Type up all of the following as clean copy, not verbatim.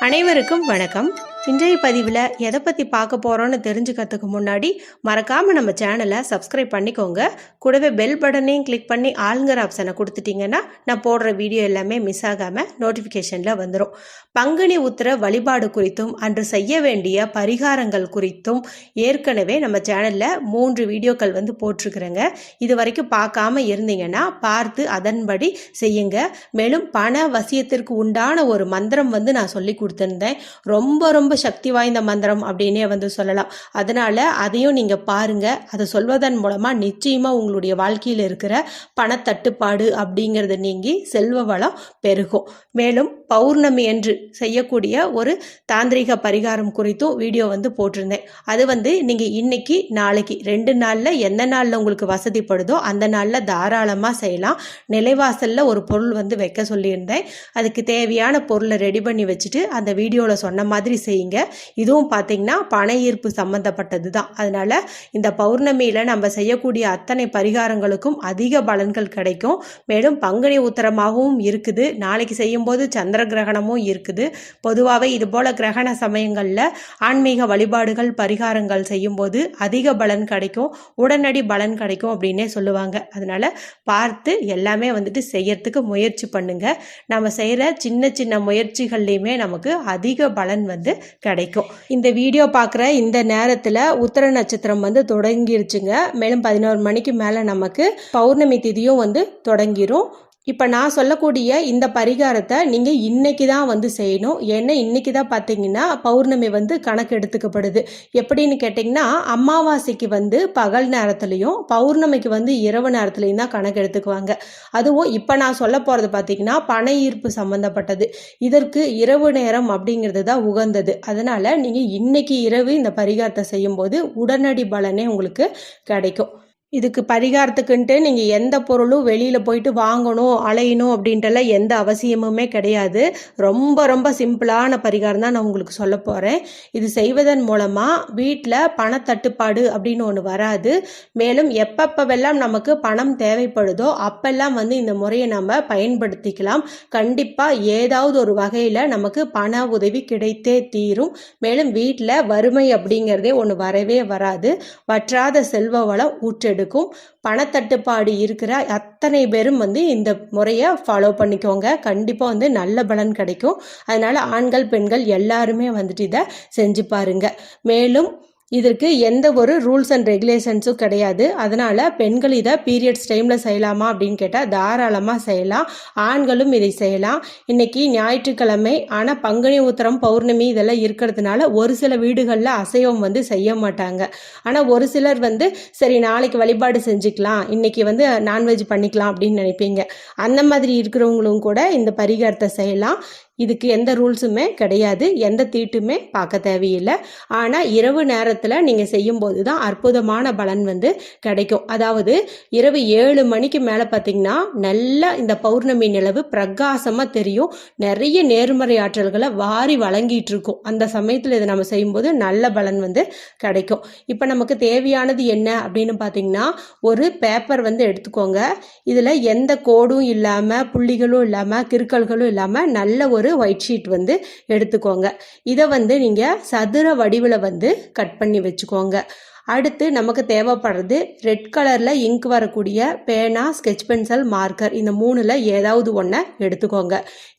அனைவருக்கும் வணக்கம். இன்றைய பதிவில் எதை பற்றி பார்க்க போகிறோன்னு தெரிஞ்சுக்கிறதுக்கு முன்னாடி மறக்காமல் நம்ம சேனலை சப்ஸ்கிரைப் பண்ணிக்கோங்க. கூடவே பெல் பட்டனையும் கிளிக் பண்ணி ஆளுங்கிற ஆப்ஷனை கொடுத்துட்டிங்கன்னா நான் போடுற வீடியோ எல்லாமே மிஸ் ஆகாமல் நோட்டிஃபிகேஷனில் வந்துடும். பங்குனி உத்திர வழிபாடு குறித்தும் அன்று செய்ய வேண்டிய பரிகாரங்கள் குறித்தும் ஏற்கனவே நம்ம சேனலில் 3 வீடியோக்கள் போட்டிருக்கிறேங்க. இது வரைக்கும் பார்க்காம இருந்தீங்கன்னா பார்த்து அதன்படி செய்யுங்க. மேலும் பண வசியத்திற்கு உண்டான ஒரு மந்திரம் நான் சொல்லி கொடுத்துருந்தேன். ரொம்ப சக்தி வாய்ந்த மந்திரம் அப்படின்னே சொல்லலாம். அதனால அதையும் நீங்க பாருங்க. அதை சொல்வதன் மூலமா நிச்சயமா உங்களுடைய வாழ்க்கையில் இருக்கிற பணத்தட்டுப்பாடு அப்படிங்கிறது நீங்கி செல்வ வளம் பெருகும். மேலும் பௌர்ணமி என்று செய்யக்கூடிய ஒரு தாந்திரிக பரிகாரம் குறித்தும் வீடியோ போட்டிருந்தேன். அது நீங்க இன்னைக்கு நாளைக்கு 2 நாள்ல எந்த நாள்ல உங்களுக்கு வசதிப்படுதோ அந்த நாள்ல தாராளமா செய்யலாம். நிலைவாசல்ல ஒரு பொருள் வைக்க சொல்லியிருந்தேன். அதுக்கு தேவையான பொருளை ரெடி பண்ணி வச்சுட்டு அந்த வீடியோவில் சொன்ன மாதிரி செய்யுங்க. இதுவும் பார்த்தீங்கன்னா பண ஈர்ப்பு சம்பந்தப்பட்டது தான். அதனால இந்த பௌர்ணமியில் நம்ம செய்யக்கூடிய அத்தனை பரிகாரங்களுக்கும் அதிக பலன்கள் கிடைக்கும். மேலும் பங்குனி உத்திரமாகவும் இருக்குது. நாளைக்கு செய்யும்போது சந்திர கிரகணமும் இருக்குது. பொதுவாகவே இது போல கிரகண சமயங்களில் ஆன்மீக வழிபாடுகள் பரிகாரங்கள் செய்யும்போது அதிக பலன் கிடைக்கும், உடனடி பலன் கிடைக்கும் அப்படின்னே சொல்லுவாங்க. அதனால பார்த்து எல்லாமே செய்யறதுக்கு முயற்சி பண்ணுங்க. நம்ம செய்கிற சின்ன முயற்சிகள்லையுமே நமக்கு அதிக பலன் கிடைக்கும். இந்த வீடியோ பார்க்குற இந்த நேரத்தில் உத்திர நட்சத்திரம் தொடங்கிருச்சுங்க. மேலும் 11 மணிக்கு மேலே நமக்கு பௌர்ணமி திதியும் தொடங்கிரும். இப்போ நான் சொல்லக்கூடிய இந்த பரிகாரத்தை நீங்கள் இன்றைக்கி தான் செய்யணும். ஏன்னா இன்றைக்கி தான் பார்த்தீங்கன்னா பௌர்ணமி கணக்கு எடுத்துக்கப்படுது. எப்படின்னு கேட்டிங்கன்னா அமாவாசைக்கு பகல் நேரத்துலையும் பௌர்ணமிக்கு இரவு நேரத்துலையும் தான் கணக்கு எடுத்துக்குவாங்க. அதுவும் இப்போ நான் சொல்ல போகிறது பார்த்தீங்கன்னா பண ஈர்ப்பு சம்மந்தப்பட்டது. இதற்கு இரவு நேரம் அப்படிங்கிறது தான் உகந்தது. அதனால் நீங்கள் இன்றைக்கி இரவு இந்த பரிகாரத்தை செய்யும்போது உடனடி பலனே உங்களுக்கு கிடைக்கும். இதுக்கு பரிகாரத்துக்குன்ட்டு நீங்கள் எந்த பொருளும் வெளியில் போயிட்டு வாங்கணும் அலையணும் அப்படின்ட்டுலாம் எந்த அவசியமுமே கிடையாது. ரொம்ப சிம்பிளான பரிகாரம் தான் நான் உங்களுக்கு சொல்ல போகிறேன். இது செய்வதன் மூலமாக வீட்டில் பணத்தட்டுப்பாடு அப்படின்னு ஒன்று வராது. மேலும் எப்பப்பெல்லாம் நமக்கு பணம் தேவைப்படுதோ அப்பெல்லாம் இந்த முறையை நம்ம பயன்படுத்திக்கலாம். கண்டிப்பாக ஏதாவது ஒரு வகையில் நமக்கு பண உதவி கிடைத்தே தீரும். மேலும் வீட்டில் வறுமை அப்படிங்கிறதே ஒன்று வரவே வராது. வற்றாத செல்வ வளம் ஊற்றெடுக்கும். பணத்தட்டுப்பாடு இருக்கிற அத்தனை பேரும் இந்த முறையை ஃபாலோ பண்ணிக்கோங்க. கண்டிப்பாக நல்ல பலன் கிடைக்கும். அதனால ஆண்கள் பெண்கள் எல்லாருமே இதை செஞ்சு பாருங்க. மேலும் இதற்கு எந்த ஒரு ரூல்ஸ் அண்ட் ரெகுலேஷன்ஸும் கிடையாது. அதனால் பெண்கள் இதை பீரியட்ஸ் டைமில் செய்யலாமா அப்படின்னு கேட்டால் தாராளமாக செய்யலாம். ஆண்களும் இதை செய்யலாம். இன்றைக்கி ஞாயிற்றுக்கிழமை, ஆனால் பங்குனி உத்திரம் பௌர்ணமி இதெல்லாம் இருக்கிறதுனால ஒரு சில வீடுகளில் அசைவம் செய்ய மாட்டாங்க. ஆனால் ஒரு சிலர் சரி நாளைக்கு வழிபாடு செஞ்சுக்கலாம், இன்றைக்கி நான்வெஜ் பண்ணிக்கலாம் அப்படின்னு நினைப்பீங்க. அந்த மாதிரி இருக்கிறவங்களும் கூட இந்த பரிகாரத்தை செய்யலாம். இதுக்கு எந்த ரூல்ஸுமே கிடையாது, எந்த தீட்டுமே பார்க்க தேவையில்லை. ஆனால் இரவு நேரத்தில் நீங்கள் செய்யும்போது தான் அற்புதமான பலன் கிடைக்கும். அதாவது இரவு 7 மணிக்கு மேலே பார்த்தீங்கன்னா நல்லா இந்த பௌர்ணமி நிலவு பிரகாசமாக தெரியும். நிறைய நேர்மறை ஆற்றல்களை வாரி வழங்கிட்டு இருக்கும். அந்த சமயத்தில் இதை நம்ம செய்யும்போது நல்ல பலன் கிடைக்கும். இப்போ நமக்கு தேவையானது என்ன அப்படின்னு பார்த்தீங்கன்னா ஒரு பேப்பர் எடுத்துக்கோங்க. இதில் எந்த கோடும் இல்லாமல் புள்ளிகளும் இல்லாமல் கிறுக்கல்களும் இல்லாமல் நல்ல ஒரு ஒயிட் ஷீட் எடுத்துக்கோங்க. இதை நீங்கள் சதுர வடிவில் கட் பண்ணி வச்சுக்கோங்க. அடுத்து நமக்கு தேவைப்படுறது ரெட் கலரில் இங்க் வரக்கூடிய பேனா, ஸ்கெட்ச் பென்சில், மார்க்கர். இந்த 3ல் ஏதாவது ஒன்றை எடுத்துக்கோங்க.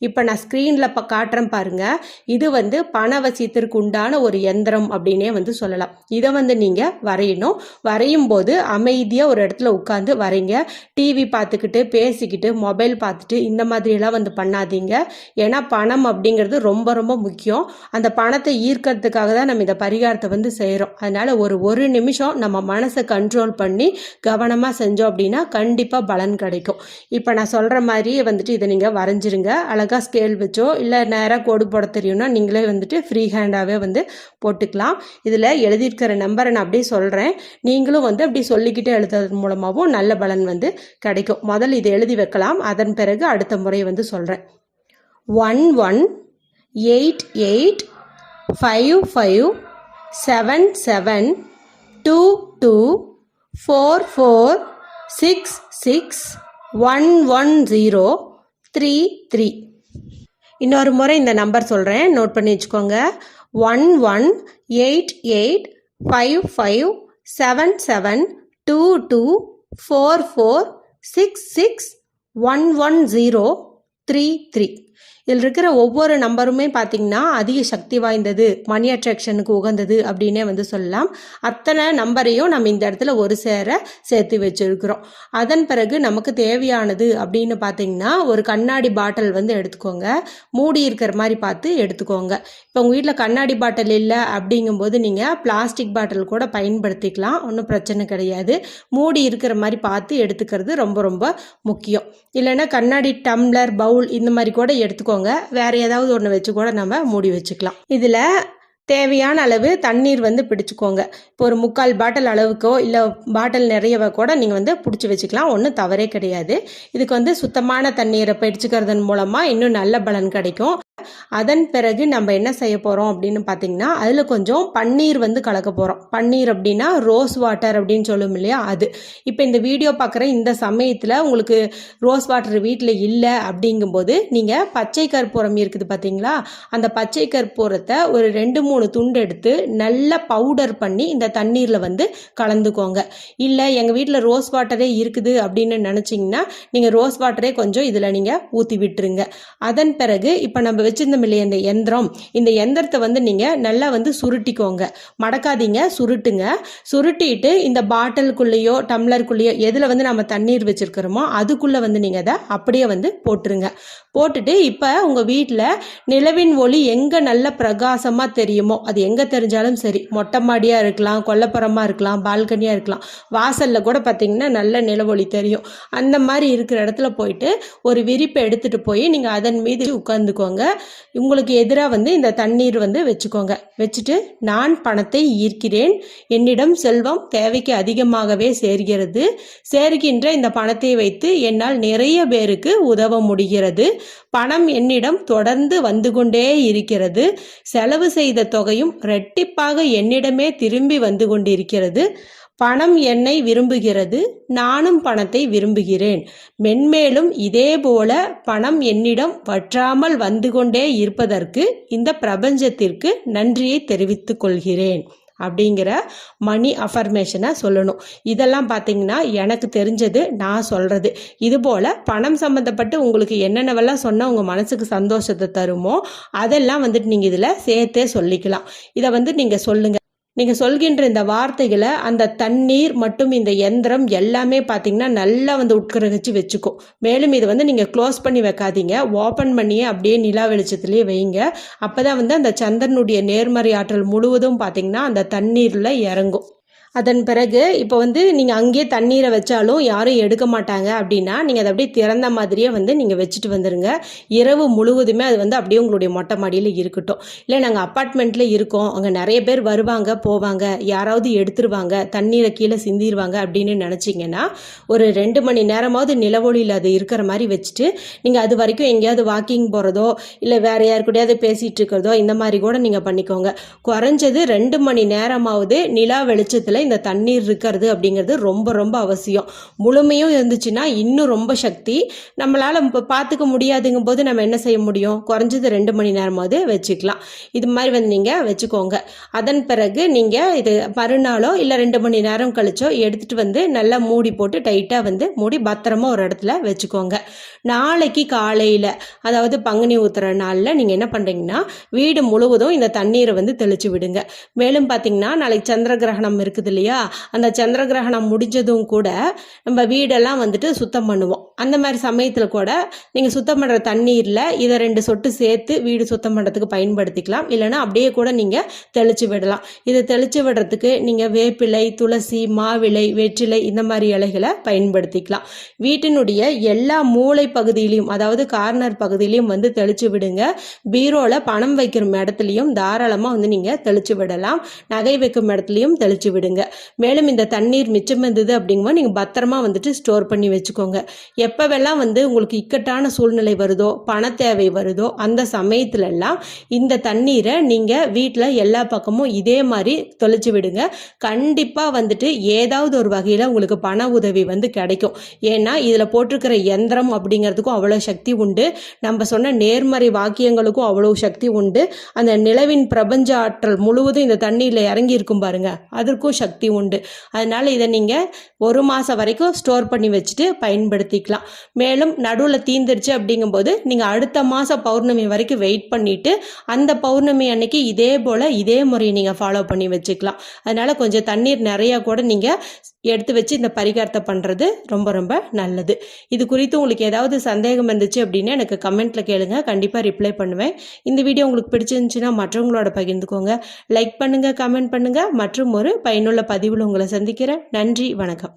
இப்போ நான் ஸ்க்ரீனில் காட்டுறேன் பாருங்கள். இது பணவசியத்திற்கு உண்டான ஒரு எந்திரம் அப்படின்னே சொல்லலாம். இதை நீங்கள் வரையணும். வரையும் போது அமைதியாக ஒரு இடத்துல உட்காந்து வரைங்க. டிவி பார்த்துக்கிட்டு பேசிக்கிட்டு மொபைல் பார்த்துட்டு இந்த மாதிரியெல்லாம் பண்ணாதீங்க. ஏன்னா பணம் அப்படிங்கிறது ரொம்ப முக்கியம். அந்த பணத்தை ஈர்க்கிறதுக்காக தான் நம்ம இந்த பரிகாரத்தை செய்கிறோம். அதனால் ஒரு நிமிஷம் நம்ம மனசை கண்ட்ரோல் பண்ணி கவனமாக செஞ்சோம் அப்படின்னா கண்டிப்பாக பலன் கிடைக்கும். இப்போ நான் சொல்கிற மாதிரியே இதை நீங்கள் வரைஞ்சிருங்க. அழகாக ஸ்கேல் வச்சோ இல்லை நேராக கோடு போட தெரியும்னா நீங்களே ஃப்ரீ ஹேண்டாகவே போட்டுக்கலாம். இதில் எழுதியிருக்கிற நம்பரை நான் அப்படியே சொல்கிறேன். நீங்களும் அப்படி சொல்லிக்கிட்டே எழுதுறது மூலமாகவும் நல்ல பலன் கிடைக்கும். முதல்ல இதை எழுதி வைக்கலாம். அதன் பிறகு அடுத்த முறையை சொல்கிறேன். 118855772244661103. இன்னொரு முறை இந்த நம்பர் சொல்கிறேன், நோட் பண்ணி வச்சுக்கோங்க. 118855772244661103. இதில் இருக்கிற ஒவ்வொரு நம்பருமே பார்த்திங்கன்னா அதிக சக்தி வாய்ந்தது, மணி அட்ராக்ஷனுக்கு உகந்தது அப்படின்னே வந்து சொல்லலாம். அத்தனை நம்பரையும் நம்ம இந்த இடத்துல ஒரு சேர சேர்த்து வச்சுருக்கிறோம். அதன் பிறகு நமக்கு தேவையானது அப்படின்னு பார்த்திங்கன்னா ஒரு கண்ணாடி பாட்டில் வந்து எடுத்துக்கோங்க. மூடி இருக்கிற மாதிரி பார்த்து எடுத்துக்கோங்க. இப்போ உங்கள் வீட்டில் கண்ணாடி பாட்டில் இல்லை அப்படிங்கும்போது நீங்கள் பிளாஸ்டிக் பாட்டில் கூட பயன்படுத்திக்கலாம், ஒன்றும் பிரச்சனை கிடையாது. மூடி இருக்கிற மாதிரி பார்த்து எடுத்துக்கிறது ரொம்ப ரொம்ப முக்கியம். இல்லைன்னா கண்ணாடி டம்ளர், பவுல் இந்த மாதிரி கூட எடுத்துக்கோங்க. வேற ஏதாவது ஒன்று வச்சு கூட நம்ம மூடி வச்சுக்கலாம். இதில் தேவையான அளவு தண்ணீர் வந்து பிடிச்சிக்கோங்க. இப்போ ஒரு 3/4 பாட்டில் அளவுக்கோ இல்லை பாட்டில் நிறையவோ கூட நீங்கள் வந்து பிடிச்சி வச்சுக்கலாம், ஒன்றும் தவறே கிடையாது. இதுக்கு வந்து சுத்தமான தண்ணீரை பிடிச்சிக்கிறதன் மூலமாக இன்னும் நல்ல பலன் கிடைக்கும். அதன் பிறகு நம்ம என்ன செய்ய போகிறோம் அப்படின்னு பார்த்தீங்கன்னா அதில் கொஞ்சம் பன்னீர் வந்து கலக்க போகிறோம். பன்னீர் அப்படின்னா ரோஸ் வாட்டர் அப்படின்னு சொல்லும் இல்லையா, அது. இப்போ இந்த வீடியோ பார்க்குற இந்த சமயத்தில் உங்களுக்கு ரோஸ் வாட்டர் வீட்டில் இல்லை அப்படிங்கும்போது நீங்கள் பச்சை கற்பூரம் இருக்குது பார்த்தீங்களா, அந்த பச்சை கற்பூரத்தை ஒரு 2-3 துண்டு எடுத்து நல்லா பவுடர் பண்ணி இந்த தண்ணீரில் வந்து கலந்துக்கோங்க. இல்லை எங்கள் வீட்டில் ரோஸ் வாட்டரே இருக்குது அப்படின்னு நினச்சிங்கன்னா நீங்கள் ரோஸ் வாட்டரே கொஞ்சம் இதில் நீங்கள் ஊற்றி விட்டுருங்க. அதன் பிறகு இப்போ நம்ம வச்சிருந்தோம் இல்லையா இந்த எந்திரத்தை வந்து நீங்க நல்லா வந்து சுருட்டிக்கோங்க. மடக்காதீங்க, சுருட்டுங்க. சுருட்டிட்டு இந்த பாட்டிலுக்குள்ளேயோ டம்ளருக்குள்ளேயோ எதுல வந்து நம்ம தண்ணீர் வச்சிருக்கிறோமோ அதுக்குள்ள வந்து நீங்க அதை அப்படியே வந்து போட்டுருங்க. போட்டுட்டு இப்போ உங்கள் வீட்டில் நிலவின் ஒளி எங்கே நல்ல பிரகாசமாக தெரியுமோ, அது எங்கே தெரிஞ்சாலும் சரி, மொட்டை மாடியாக இருக்கலாம், கொல்லைப்புறமாக இருக்கலாம், பால்கனியாக இருக்கலாம், வாசலில் கூட பார்த்திங்கன்னா நல்ல நிலவொளி தெரியும். அந்த மாதிரி இருக்கிற இடத்துல போயிட்டு ஒரு விரிப்பை எடுத்துகிட்டு போய் நீங்கள் அதன் மீது உட்காந்துக்கோங்க. உங்களுக்கு எதிராக வந்து இந்த தண்ணீர் வந்து வச்சுக்கோங்க. வச்சுட்டு நான் பணத்தை ஈர்க்கிறேன், என்னிடம் செல்வம் தேவைக்கு அதிகமாகவே சேர்கிறது, சேர்க்கின்ற இந்த பணத்தை வைத்து என்னால் நிறைய பேருக்கு உதவ முடிகிறது, பணம் என்னிடம் தொடர்ந்து வந்து கொண்டே இருக்கிறது, செலவு செய்த தொகையும் இரட்டிப்பாக என்னிடமே திரும்பி வந்து கொண்டிருக்கிறது, பணம் என்னை விரும்புகிறது, நானும் பணத்தை விரும்புகிறேன், மென்மேலும் இதே போல பணம் என்னிடம் வற்றாமல் வந்து கொண்டே இருப்பதற்கு இந்த பிரபஞ்சத்திற்கு நன்றியை தெரிவித்துக் கொள்கிறேன் அப்படிங்கிற மணி அஃபர்மேஷனை சொல்லணும். இதெல்லாம் பார்த்தீங்கன்னா எனக்கு தெரிஞ்சது, நான் சொல்கிறது. இதுபோல் பணம் சம்மந்தப்பட்டு உங்களுக்கு என்னென்னவெல்லாம் சொன்னால் உங்கள் மனசுக்கு சந்தோஷத்தை தருமோ அதெல்லாம் வந்துட்டு நீங்கள் இதில் சேர்த்தே சொல்லிக்கலாம். இதை வந்து நீங்கள் சொல்லுங்கள். நீங்கள் சொல்கின்ற இந்த வார்த்தைகளை அந்த தண்ணீர் மற்றும் இந்த எந்திரம் எல்லாமே பார்த்தீங்கன்னா நல்லா வந்து உட்கிரகிச்சு வச்சுக்கும். மேலும் இதை வந்து நீங்கள் க்ளோஸ் பண்ணி வைக்காதீங்க, ஓப்பன் பண்ணியே அப்படியே நிலா வெளிச்சத்துலேயே வைங்க. அப்போ தான் வந்து அந்த சந்திரனுடைய நேர்மறை ஆற்றல் முழுவதும் பார்த்தீங்கன்னா அந்த தண்ணீரில் இறங்கும். அதன் பிறகு இப்போ வந்து நீங்கள் அங்கேயே தண்ணீரை வச்சாலும் யாரும் எடுக்க மாட்டாங்க அப்படின்னா நீங்கள் அதை அப்படியே திறந்த மாதிரியே வந்து நீங்கள் வச்சுட்டு வந்துடுங்க. இரவு முழுவதுமே அது வந்து அப்படியே உங்களுடைய மொட்டை மாடியில் இருக்கட்டும். இல்லை நாங்கள் அப்பார்ட்மெண்ட்டில் இருக்கோம், அங்கே நிறைய பேர் வருவாங்க போவாங்க, யாராவது எடுத்துருவாங்க, தண்ணீரை கீழே சிந்திடுவாங்க அப்படின்னு நினச்சிங்கன்னா ஒரு 2 மணி நேரமாவது நிலவொளியில் அது இருக்கிற மாதிரி வச்சுட்டு நீங்கள் அது வரைக்கும் எங்கேயாவது வாக்கிங் போகிறதோ இல்லை வேறு யாருக்கூடையாவது பேசிகிட்டு இருக்கிறதோ இந்த மாதிரி கூட நீங்கள் பண்ணிக்கோங்க. குறைஞ்சது 2 மணி நேரமாவது நிலா வெளிச்சத்தில் இந்த தண்ணீர் இருக்கிறது அப்படிங்கிறது ரொம்ப ரொம்ப அவசியம். முழுமையும் இருந்துச்சுன்னா இன்னும் ரொம்ப சக்தி. நம்மளால் பார்த்துக்க முடியாதுங்கும் போது நம்ம என்ன செய்ய முடியும், குறைஞ்சது 2 மணி நேரமாவது வச்சுக்கலாம். இது மாதிரி வந்து நீங்கள் வச்சுக்கோங்க. அதன் பிறகு நீங்கள் இது மறுநாளோ இல்லை 2 மணி நேரம் கழிச்சோ எடுத்துகிட்டு வந்து நல்லா மூடி போட்டு டைட்டாக வந்து மூடி பத்திரமா ஒரு இடத்துல வச்சுக்கோங்க. நாளைக்கு காலையில், அதாவது பங்குனி ஊத்துற நாளில் நீங்கள் என்ன பண்ணுறீங்கன்னா வீடு முழுவதும் இந்த தண்ணீரை வந்து தெளிச்சு விடுங்க. மேலும் பார்த்தீங்கன்னா நாளைக்கு சந்திர கிரகணம் இருக்குது இல்லையா, அந்த சந்திர கிரகணம் முடிஞ்சதும் கூட நம்ம வீடெல்லாம் வந்துட்டு சுத்தம் பண்ணுவோம். அந்த மாதிரி சமயத்தில் கூட நீங்கள் சுத்தம் பண்ணுற தண்ணீரில் இதை 2 சொட்டு சேர்த்து வீடு சுத்தம் பண்ணுறதுக்கு பயன்படுத்திக்கலாம். இல்லைன்னா அப்படியே கூட நீங்கள் தெளிச்சு விடலாம். இதை தெளிச்சு விடுறதுக்கு நீங்கள் வேப்பிலை, துளசி, மாவிலை, வெற்றிலை இந்த மாதிரி இலைகளை பயன்படுத்திக்கலாம். வீட்டினுடைய எல்லா மூளை பகுதியிலையும், அதாவது கார்னர் பகுதியிலையும் வந்து தெளிச்சு விடுங்க. பீரோவில் பணம் வைக்கிற இடத்துலையும் தாராளமாக வந்து நீங்கள் தெளிச்சு விடலாம். நகை வைக்கும் இடத்துலையும் தெளிச்சு விடுங்க. பண்ணுங்க. மேலும் இந்த தண்ணீர் மிச்சம் இருந்தது அப்படிங்கும்போது நீங்கள் பத்திரமா வந்துட்டு ஸ்டோர் பண்ணி வச்சுக்கோங்க. எப்போவெல்லாம் உங்களுக்கு இக்கட்டான சூழ்நிலை வருதோ, பண தேவை வருதோ, அந்த சமயத்துலலாம் இந்த தண்ணீரை நீங்கள் வீட்டில் எல்லா பக்கமும் இதே மாதிரி தொளிச்சு விடுங்க. கண்டிப்பாக வந்துட்டு ஏதாவது ஒரு வகையில் உங்களுக்கு பண உதவி கிடைக்கும். ஏன்னா இதில் போட்டிருக்கிற யந்திரம் அப்படிங்கிறதுக்கும் அவ்வளோ சக்தி உண்டு. நம்ம சொன்ன நேர்மறை வாக்கியங்களுக்கும் அவ்வளோ சக்தி உண்டு. அந்த நிலவின் பிரபஞ்ச ஆற்றல் முழுவதும் இந்த தண்ணீரில் இறங்கி இருக்கும் பாருங்க, அதற்கும் சக்தி உண்டு. அதனால இதை நீங்கள் 1 மாதம் வரைக்கும் ஸ்டோர் பண்ணி வச்சுட்டு பயன்படுத்திக்கலாம். மேலும் நடுவில் தீந்துருச்சு அப்படிங்கும்போது நீங்கள் அடுத்த மாதம் பௌர்ணமி வரைக்கும் வெயிட் பண்ணிட்டு அந்த பௌர்ணமி அன்னைக்கு இதே போல் இதே முறையை நீங்கள் ஃபாலோ பண்ணி வச்சுக்கலாம். அதனால கொஞ்சம் தண்ணீர் நிறையா கூட நீங்கள் எடுத்து வச்சு இந்த பரிகாரத்தை பண்ணுறது ரொம்ப ரொம்ப நல்லது. இது குறித்து உங்களுக்கு ஏதாவது சந்தேகம் இருந்துச்சு அப்படின்னா எனக்கு கமெண்ட்டில் கேளுங்க, கண்டிப்பாக ரிப்ளை பண்ணுவேன். இந்த வீடியோ உங்களுக்கு பிடிச்சிருந்துச்சுன்னா மற்றவங்களோட பகிர்ந்துக்கோங்க. லைக் பண்ணுங்கள், கமெண்ட் பண்ணுங்கள். மற்றும் ஒரு பயனுள்ள பதிவில் உங்களை சந்திக்கிறேன். நன்றி, வணக்கம்.